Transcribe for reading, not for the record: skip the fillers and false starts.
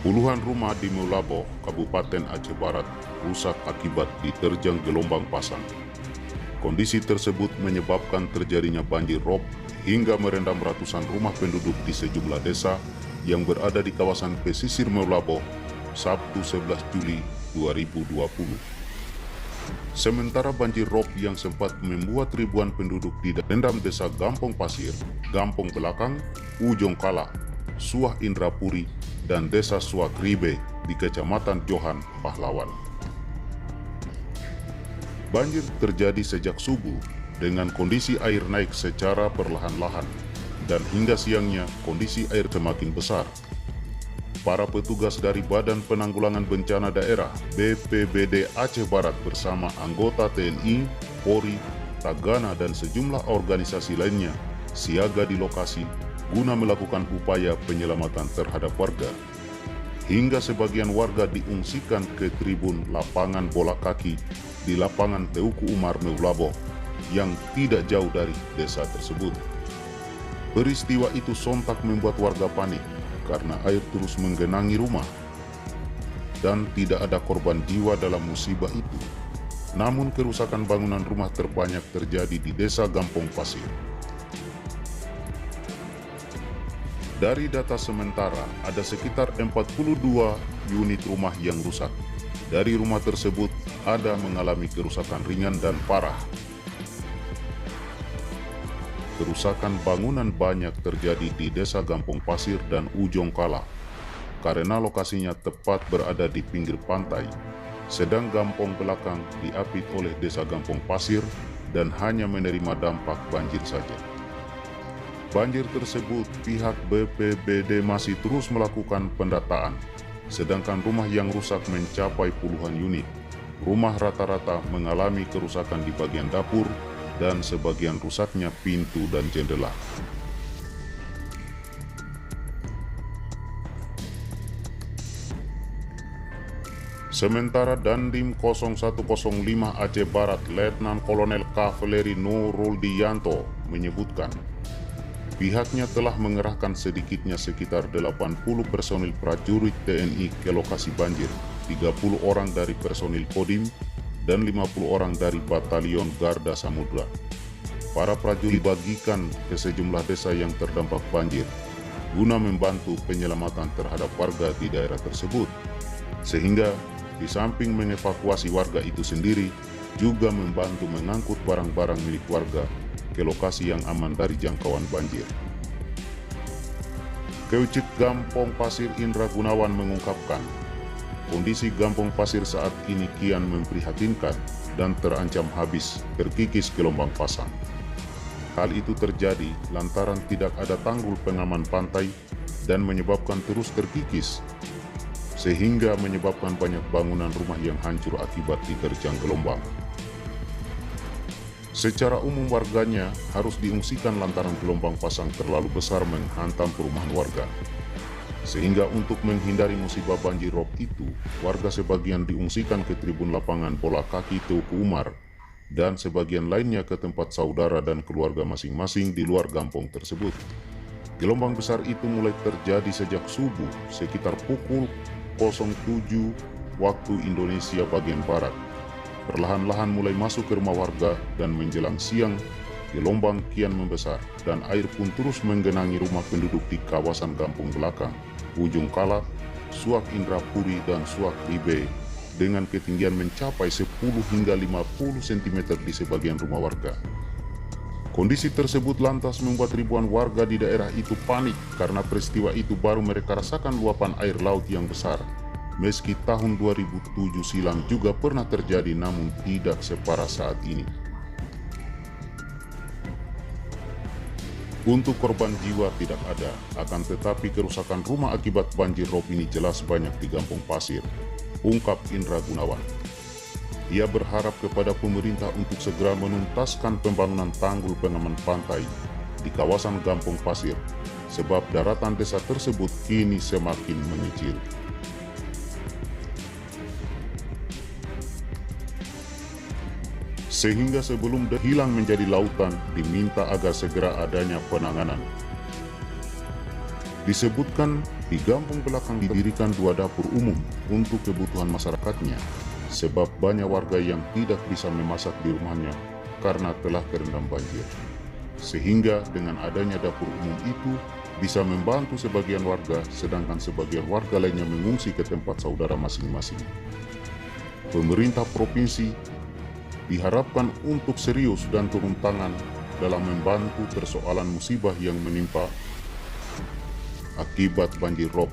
Puluhan rumah di Meulaboh, Kabupaten Aceh Barat, rusak akibat diterjang gelombang pasang. Kondisi tersebut menyebabkan terjadinya banjir rob hingga merendam ratusan rumah penduduk di sejumlah desa yang berada di kawasan pesisir Meulaboh, Sabtu 11 Juli 2020. Sementara banjir rob yang sempat membuat ribuan penduduk direndam desa Gampong Pasir, Gampong Belakang, Ujong Kala, Suah Indrapuri, dan desa Suak Ribe di Kecamatan Johan, Pahlawan. Banjir terjadi sejak subuh dengan kondisi air naik secara perlahan-lahan dan hingga siangnya kondisi air semakin besar. Para petugas dari Badan Penanggulangan Bencana Daerah BPBD Aceh Barat bersama anggota TNI, Polri, Tagana dan sejumlah organisasi lainnya siaga di lokasi guna melakukan upaya penyelamatan terhadap warga. Hingga sebagian warga diungsikan ke tribun lapangan bola kaki di lapangan Teuku Umar Meulaboh yang tidak jauh dari desa tersebut. Peristiwa itu sontak membuat warga panik karena air terus menggenangi rumah dan tidak ada korban jiwa dalam musibah itu. Namun kerusakan bangunan rumah terbanyak terjadi di desa Gampong Pasir. Dari data sementara, ada sekitar 42 unit rumah yang rusak. Dari rumah tersebut, ada mengalami kerusakan ringan dan parah. Kerusakan bangunan banyak terjadi di desa Gampong Pasir dan Ujong Kala, karena lokasinya tepat berada di pinggir pantai, sedang Gampong Belakang diapit oleh desa Gampong Pasir dan hanya menerima dampak banjir saja. Banjir tersebut pihak BPBD masih terus melakukan pendataan, sedangkan rumah yang rusak mencapai puluhan unit. Rumah rata-rata mengalami kerusakan di bagian dapur dan sebagian rusaknya pintu dan jendela. Sementara Dandim 0105 Aceh Barat Letnan Kolonel Kavaleri Nurul Diyanto menyebutkan, pihaknya telah mengerahkan sedikitnya sekitar 80 personil prajurit TNI ke lokasi banjir, 30 orang dari personil Kodim, dan 50 orang dari Batalion Garda Samudra. Para prajurit dibagikan ke sejumlah desa yang terdampak banjir, guna membantu penyelamatan terhadap warga di daerah tersebut. Sehingga, di samping mengevakuasi warga itu sendiri, juga membantu mengangkut barang-barang milik warga ke lokasi yang aman dari jangkauan banjir. Kewicit Gampong Pasir Indra Gunawan mengungkapkan, kondisi Gampong Pasir saat ini kian memprihatinkan dan terancam habis terkikis gelombang pasang. Hal itu terjadi lantaran tidak ada tanggul pengaman pantai dan menyebabkan terus terkikis, sehingga menyebabkan banyak bangunan rumah yang hancur akibat diterjang gelombang. Secara umum warganya harus diungsikan lantaran gelombang pasang terlalu besar menghantam perumahan warga. Sehingga untuk menghindari musibah banjir rob itu, warga sebagian diungsikan ke tribun lapangan bola kaki Teuku Umar dan sebagian lainnya ke tempat saudara dan keluarga masing-masing di luar kampung tersebut. Gelombang besar itu mulai terjadi sejak subuh sekitar pukul 07 waktu Indonesia bagian Barat. Perlahan-lahan mulai masuk ke rumah warga dan menjelang siang, gelombang kian membesar dan air pun terus menggenangi rumah penduduk di kawasan Gampong Belakang, Ujung Kala, Suak Indrapuri dan Suak Ribe dengan ketinggian mencapai 10 hingga 50 cm di sebagian rumah warga. Kondisi tersebut lantas membuat ribuan warga di daerah itu panik karena peristiwa itu baru mereka rasakan luapan air laut yang besar. Meski tahun 2007 silam juga pernah terjadi namun tidak separah saat ini. Untuk korban jiwa tidak ada, akan tetapi kerusakan rumah akibat banjir rob ini jelas banyak di Gampong Pasir, ungkap Indra Gunawan. Ia berharap kepada pemerintah untuk segera menuntaskan pembangunan tanggul pengaman pantai di kawasan Gampong Pasir, sebab daratan desa tersebut kini semakin mengecil. Sehingga sebelum hilang menjadi lautan, diminta agar segera adanya penanganan. Disebutkan Di kampung belakang didirikan 2 dapur umum untuk kebutuhan masyarakatnya, sebab banyak warga yang tidak bisa memasak di rumahnya karena telah terendam banjir. Sehingga dengan adanya dapur umum itu bisa membantu sebagian warga, sedangkan sebagian warga lainnya mengungsi ke tempat saudara masing-masing. Pemerintah provinsi diharapkan untuk serius dan turun tangan dalam membantu persoalan musibah yang menimpa akibat banjir rob.